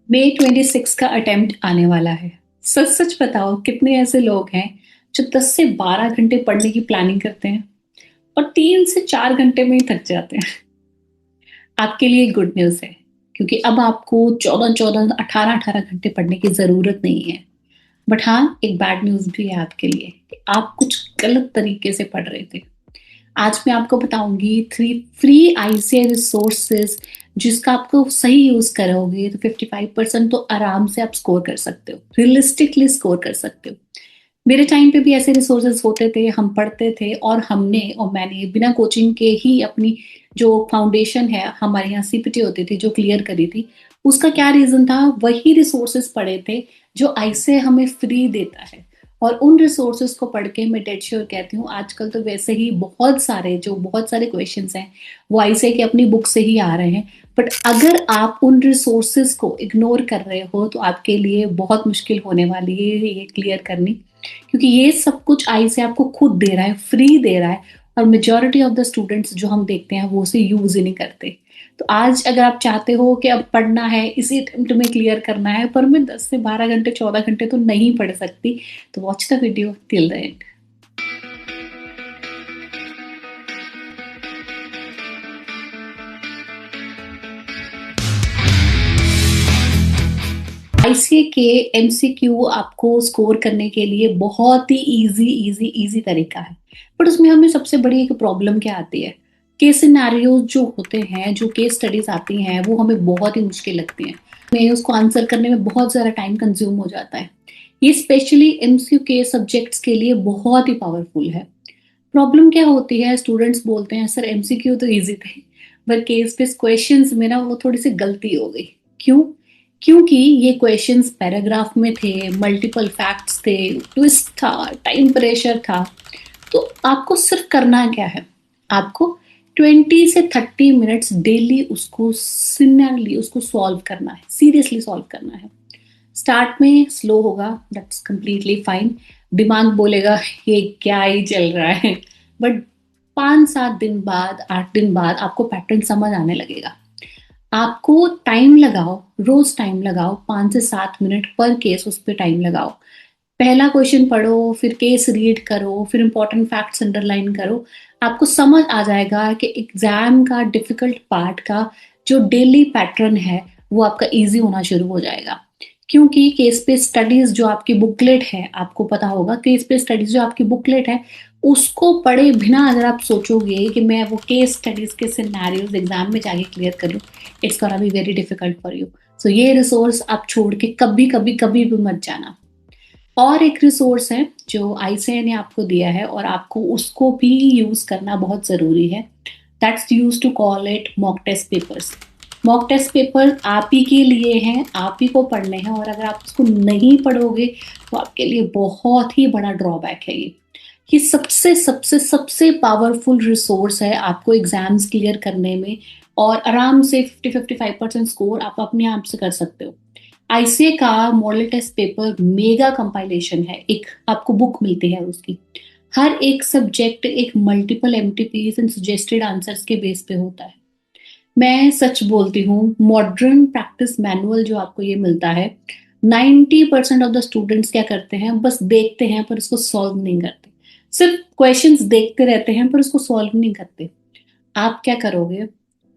मई 26 का अटेम्प्ट आने वाला है। सच सच बताओ कितने ऐसे लोग हैं जो 10 से 12 घंटे पढ़ने की प्लानिंग करते हैं और 3 से 4 घंटे में ही थक जाते हैं। आपके लिए गुड न्यूज़ है, क्योंकि अब आपको 14-14, 18-18 घंटे पढ़ने की ज़रूरत नहीं है। बट हाँ, एक बैड न्यूज़ भी है आपके लिए कि आप कुछ गलत तरीके से पढ़ रहे थे। आज मैं आपको बताऊंगी 3 फ्री आईसीआई रिसोर्सेज जिसका आपको सही यूज करोगे तो 55% तो आराम से आप स्कोर कर सकते हो, रियलिस्टिकली स्कोर कर सकते हो। मेरे टाइम पे भी ऐसे रिसोर्सेज होते थे, हम पढ़ते थे और मैंने बिना कोचिंग के ही अपनी जो फाउंडेशन है, हमारे यहाँ सीपीटी होती थी जो क्लियर करी थी। उसका क्या रीजन था? वही रिसोर्सेज पढ़े थे जो आईसीआई हमें फ्री देता है। और उन रिसोर्सेज को पढ़ के मैं डेड श्योर कहती हूँ, आजकल तो वैसे ही बहुत सारे क्वेश्चंस हैं वो आईसीआई की अपनी बुक से ही आ रहे हैं। बट अगर आप उन रिसोर्सेज को इग्नोर कर रहे हो तो आपके लिए बहुत मुश्किल होने वाली है ये क्लियर करनी, क्योंकि ये सब कुछ आई से आपको खुद दे रहा है, फ्री दे रहा है। और मेजोरिटी ऑफ द स्टूडेंट्स जो हम देखते हैं वो उसे यूज ही नहीं करते। तो आज अगर आप चाहते हो कि अब पढ़ना है, इसी अटेम्प्ट में क्लियर करना है, पर मैं 10 से 12 घंटे 14 घंटे तो नहीं पढ़ सकती, तो watch the video till the end. ICA के एमसीक्यू आपको स्कोर करने के लिए बहुत ही इजी इजी इजी तरीका है। बट उसमें हमें सबसे बड़ी एक प्रॉब्लम क्या आती है? केस सिनेरियोज जो होते हैं, जो केस स्टडीज आती हैं, वो हमें बहुत ही मुश्किल लगती हैं। हमें उसको आंसर करने में बहुत ज़्यादा टाइम कंज्यूम हो जाता है। ये स्पेशली एमसीक्यू के सब्जेक्ट्स के लिए बहुत ही पावरफुल है। प्रॉब्लम क्या होती है? स्टूडेंट्स बोलते हैं सर एमसीक्यू तो इजी थे, पर केस बेस्ड क्वेश्चंस में ना वो थोड़ी सी गलती हो गई। क्यों? क्योंकि ये क्वेश्चंस पैराग्राफ में थे, मल्टीपल फैक्ट्स थे, ट्विस्ट था, टाइम प्रेशर था। तो आपको सिर्फ करना क्या है? आपको 20 से 30 मिनट्स डेली उसको सिनरली उसको सॉल्व करना है, सीरियसली सॉल्व करना है। स्टार्ट में स्लो होगा, दैट्स कंप्लीटली फाइन। दिमाग बोलेगा ये क्या ही चल रहा है, बट 5-7 दिन बाद, 8 दिन बाद आपको पैटर्न समझ आने लगेगा। आपको टाइम लगाओ, रोज टाइम लगाओ, 5 से 7 मिनट पर केस उस पर टाइम लगाओ। पहला क्वेश्चन पढ़ो, फिर केस रीड करो, फिर इंपॉर्टेंट फैक्ट्स अंडरलाइन करो। आपको समझ आ जाएगा कि एग्जाम का डिफिकल्ट पार्ट का जो डेली पैटर्न है वो आपका इजी होना शुरू हो जाएगा। क्योंकि केस पे स्टडीज जो आपकी बुकलेट है, आपको पता होगा केस पे स्टडीज जो आपकी बुकलेट है, उसको पढ़े बिना अगर आप सोचोगे कि मैं वो केस स्टडीज के सिनेरियोज एग्जाम में जाके क्लियर कर लूँ, it's gonna be very difficult for you. So ये रिसोर्स आप छोड़ के कभी कभी कभी भी मत जाना। और एक रिसोर्स है जो आईसीआई ने आपको दिया है और आपको उसको भी यूज करना बहुत जरूरी है। That's use to call it mock test papers. Mock test paper आप ही के लिए हैं, आप ही को पढ़ने हैं, और अगर आप उसको नहीं पढ़ोगे तो आपके लिए बहुत ही बड़ा ड्रॉबैक है ये सबसे सबसे सबसे पावरफुल रिसोर्स है आपको एग्जाम्स क्लियर करने में। और आराम से 50-55% स्कोर आप अपने आप से कर सकते हो। आईसीए का model test paper mega compilation है, एक आपको बुक मिलती है उसकी। हर एक सब्जेक्ट एक मल्टीपल एमटीपीज एंड सजेस्टेड आंसर्स के बेस पे होता है। मैं सच बोलती हूँ, मॉडर्न प्रैक्टिस मैनुअल जो आपको ये मिलता है, 90% ऑफ द स्टूडेंट्स क्या करते हैं, बस देखते हैं पर उसको सॉल्व नहीं करते। सिर्फ क्वेश्चंस देखते रहते हैं पर उसको सॉल्व नहीं करते। आप क्या करोगे?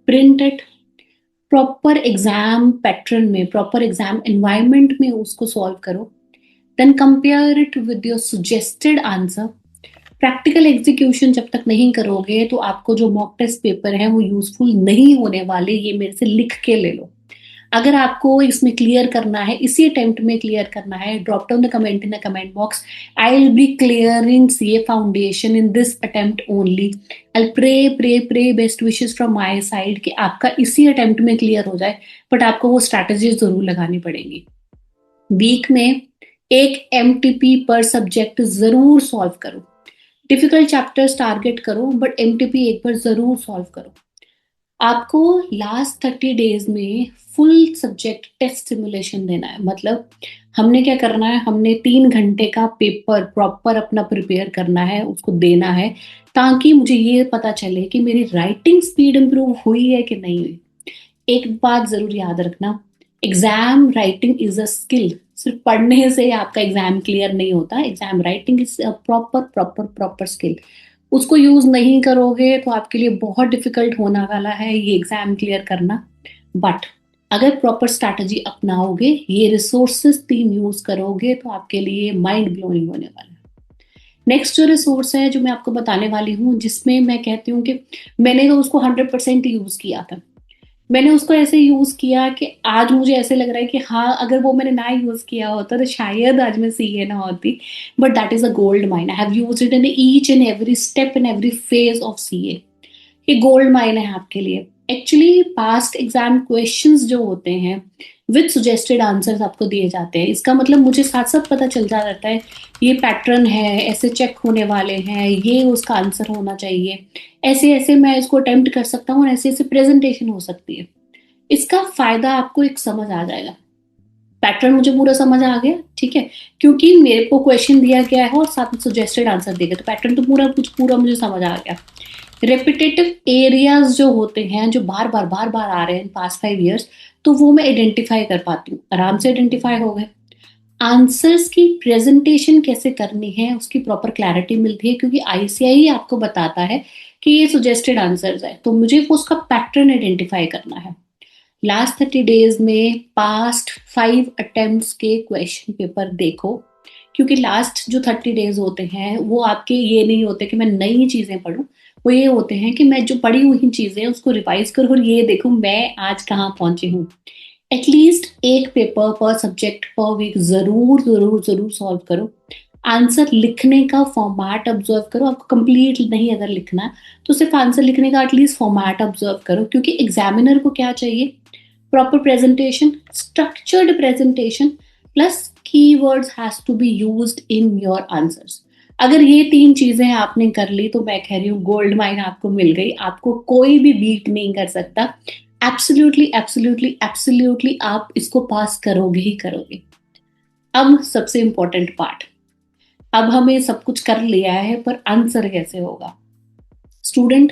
Print it, proper exam pattern में, प्रॉपर एग्जाम एनवायरनमेंट में उसको सॉल्व करो। Then compare it with your suggested answer. Practical execution जब तक नहीं करोगे तो आपको जो मॉक टेस्ट पेपर है वो यूजफुल नहीं होने वाले, ये मेरे से लिख के ले लो। अगर आपको इसमें क्लियर करना है, इसी अटेम्प्ट में क्लियर करना है, drop down the comment in the comment box. I will be clearing CA foundation in this attempt only. I pray pray pray best wishes from my side कि आपका इसी अटेम्प्ट में क्लियर हो जाए। But आपको वो स्ट्रैटेजी जरूर लगानी पड़ेगी। वीक में एक एमटीपी पर सब्जेक्ट जरूर सॉल्व करो। डिफिकल्ट चैप्टर्स टारगेट करो, बट एमटीपी एक बार जरूर सॉल्व करो। आपको लास्ट 30 डेज में फुल सब्जेक्ट टेस्ट सिमुलेशन देना है। मतलब हमने क्या करना है, हमने 3 घंटे का पेपर प्रॉपर अपना प्रिपेयर करना है, उसको देना है, ताकि मुझे ये पता चले कि मेरी राइटिंग स्पीड इंप्रूव हुई है कि नहीं हुई। एक बात जरूर याद रखना, exam writing is a skill. सिर्फ पढ़ने से आपका एग्जाम क्लियर नहीं होता, exam writing is a proper proper proper skill. उसको यूज नहीं करोगे तो आपके लिए बहुत डिफिकल्ट होने वाला है ये एग्जाम क्लियर करना। बट अगर प्रॉपर स्ट्रैटेजी अपनाओगे, ये रिसोर्सेस 3 यूज करोगे, तो आपके लिए माइंड ब्लोइंग होने वाला है। नेक्स्ट जो रिसोर्स है जो मैं आपको बताने वाली हूँ, जिसमें मैं कहती हूँ कि मैंने तो उसको 100% यूज किया था। मैंने उसको ऐसे यूज किया कि आज मुझे ऐसे लग रहा है कि हाँ, अगर वो मैंने ना यूज किया होता तो शायद आज मैं सीए ना होती। But that is a gold mine, I have used it in each and every step in every phase of CA. ये गोल्ड माइन है आपके लिए। एक्चुअली पास्ट एग्जाम क्वेश्चंस जो होते हैं विद सजेस्टेड आंसर्स आपको दिए जाते हैं। इसका मतलब मुझे साथ साथ पता चलता रहता है ये पैटर्न है, ऐसे चेक होने वाले हैं, ये उसका आंसर होना चाहिए, ऐसे ऐसे मैं इसको अटेम्प्ट कर सकता हूँ, ऐसे ऐसे प्रेजेंटेशन हो सकती है। इसका फायदा आपको एक समझ आ जाएगा। पैटर्न मुझे पूरा समझ आ गया, ठीक है, क्योंकि मेरे को क्वेश्चन दिया गया है और साथ में सजेस्टेड आंसर दिए गए, तो पैटर्न तो पूरा कुछ पूरा मुझे समझ आ गया। रेपिटेटिव एरियाज जो होते हैं, जो बार बार आ रहे हैं पास्ट 5 इयर्स, तो वो मैं आइडेंटिफाई कर पाती हूँ, आराम से आइडेंटिफाई हो गए। आंसर्स की प्रेजेंटेशन कैसे करनी है उसकी प्रॉपर क्लैरिटी मिलती है, क्योंकि आईसीआई आपको बताता है कि ये सजेस्टेड आंसर्स है, तो मुझे वो उसका पैटर्न आइडेंटिफाई करना है। लास्ट 30 डेज में पास्ट 5 अटेम्प्ट्स के क्वेश्चन पेपर देखो, क्योंकि लास्ट जो 30 डेज होते हैं वो आपके ये नहीं होते कि मैं नई चीजें पढूं, वो ये होते हैं कि मैं जो पढ़ी हुई चीजें उसको रिवाइज करूं और ये देखूं मैं आज कहाँ पहुंची हूँ। एटलीस्ट एक पेपर पर सब्जेक्ट पर वीक जरूर जरूर जरूर सॉल्व करो। आंसर लिखने का फॉर्मेट ऑब्जर्व करो, आपको कंप्लीट नहीं अगर लिखना है तो सिर्फ आंसर लिखने का एटलीस्ट फॉर्मेट ऑब्जर्व करो, क्योंकि एग्जामिनर को क्या चाहिए? Proper presentation, structured presentation, plus keywords has to be used in your answers. अगर ये 3 चीजें आपने कर ली तो मैं कह रही हूँ गोल्ड माइन आपको मिल गई, आपको कोई भी बीट नहीं कर सकता। एब्सोल्युटली एब्सोल्युटली एब्सोल्युटली आप इसको पास करोगे ही करोगे। अब सबसे इंपॉर्टेंट पार्ट, अब हमें सब कुछ कर लिया है पर आंसर कैसे होगा? स्टूडेंट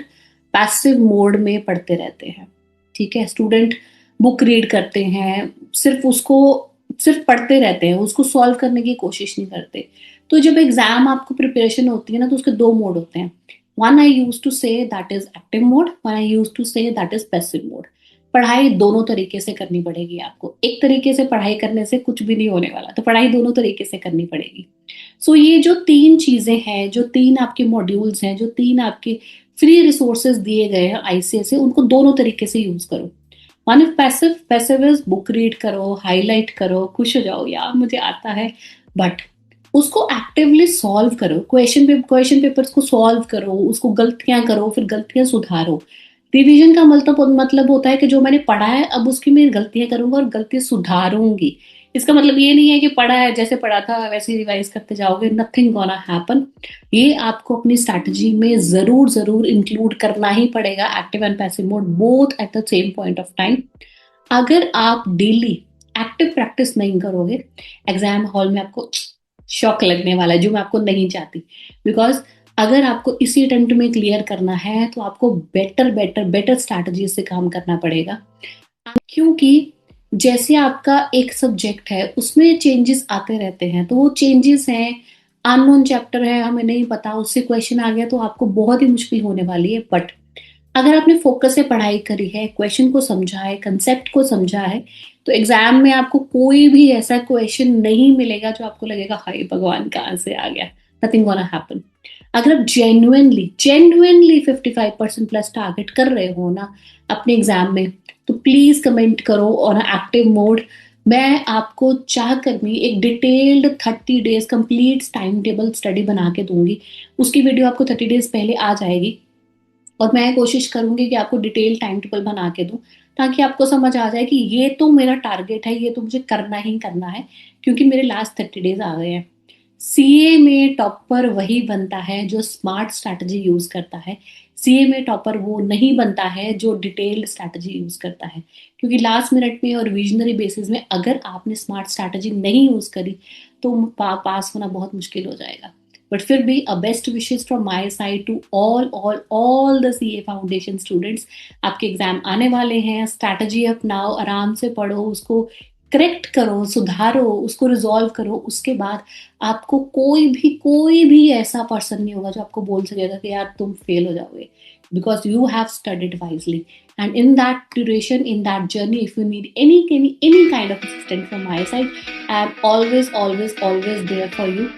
पैसिव मोड में पढ़ते रहते हैं, ठीक है, स्टूडेंट बुक रीड करते हैं, सिर्फ उसको सिर्फ पढ़ते रहते हैं, उसको सॉल्व करने की कोशिश नहीं करते। तो जब एग्जाम आपको प्रिपरेशन होती है ना, तो उसके 2 मोड होते हैं। One I use to say that is active mode, one I use to say that is passive mode. पढ़ाई दोनों तरीके से करनी पड़ेगी आपको, एक तरीके से पढ़ाई करने से कुछ भी नहीं होने वाला, तो पढ़ाई दोनों तरीके से करनी पड़ेगी। सो ये जो 3 चीजें हैं, जो 3 आपके मॉड्यूल्स हैं, जो 3 आपके फ्री रिसोर्सेज दिए गए हैं आईसीएस से, उनको दोनों तरीके से यूज करो। One if passive, passive is book read करो, हाईलाइट करो, खुश हो जाओ यार मुझे आता है, बट उसको एक्टिवली सॉल्व करो, क्वेश्चन पेपर्स को सॉल्व करो, उसको गलतियां करो, फिर गलतियां सुधारो। रिवीजन का मतलब होता है कि जो मैंने पढ़ा है अब उसकी मैं गलतियां करूंगा और गलतियां सुधारूंगी। इसका मतलब ये नहीं है कि पढ़ा है जैसे पढ़ा था वैसे ही रिवाइज करते जाओगे, नथिंग गोना हैपन। ये आपको अपनी स्ट्रैटेजी में जरूर जरूर इंक्लूड करना ही पड़ेगा, active and passive mode both at the same point of time. अगर आप डेली एक्टिव प्रैक्टिस नहीं करोगे, एग्जाम हॉल में आपको शॉक लगने वाला है, जो मैं आपको नहीं चाहती। बिकॉज अगर आपको इसी अटेम्प्ट में क्लियर करना है तो आपको बेटर बेटर बेटर स्ट्रैटेजी से काम करना पड़ेगा, क्योंकि जैसे आपका एक सब्जेक्ट है उसमें चेंजेस आते रहते हैं, तो वो चेंजेस हैं, अननोन चैप्टर है, हमें नहीं पता, उससे क्वेश्चन आ गया तो आपको बहुत ही मुश्किल होने वाली है। बट अगर आपने फोकस से पढ़ाई करी है, क्वेश्चन को समझा है, कंसेप्ट को समझा है, तो एग्जाम में आपको कोई भी ऐसा क्वेश्चन नहीं मिलेगा जो आपको लगेगा हाय भगवान कहाँ से आ गया। Nothing gonna happen. अगर आप जेन्युइनली जेन्युइनली 55% प्लस टारगेट कर रहे हो ना अपने एग्जाम में, तो प्लीज कमेंट करो ऑन एक्टिव मोड। मैं आपको चाह कर भी एक detailed 30 days complete time table study बना के दूंगी, उसकी वीडियो आपको 30 डेज पहले आ जाएगी, और मैं कोशिश करूंगी कि आपको डिटेल टाइम टेबल बना के दूं, ताकि आपको समझ आ जाए कि ये तो मेरा टारगेट है, ये तो मुझे करना ही करना है, क्योंकि मेरे लास्ट 30 डेज आ गए हैं। सीए में टॉपर वही बनता है जो स्मार्ट स्ट्रैटेजी यूज करता है। सीए में टॉपर वो नहीं बनता है जो डिटेल्ड स्ट्रैटेजी यूज करता है, क्योंकि लास्ट मिनट में और विजनरी बेसिस में अगर आपने स्मार्ट स्ट्रैटेजी नहीं यूज करी तो पास होना बहुत मुश्किल हो जाएगा। बट फिर भी a best wishes from my side to all the CA foundation students. आपके एग्जाम आने वाले हैं, स्ट्रैटेजी अपनाओ, आराम से पढ़ो, उसको करेक्ट करो, सुधारो, उसको रिजॉल्व करो। उसके बाद आपको कोई भी ऐसा पर्सन नहीं होगा जो आपको बोल सकेगा कि यार तुम फेल हो जाओगे, because you have studied wisely. And in that duration, in that journey, if you need any kind of assistance from my side, I am always there for you.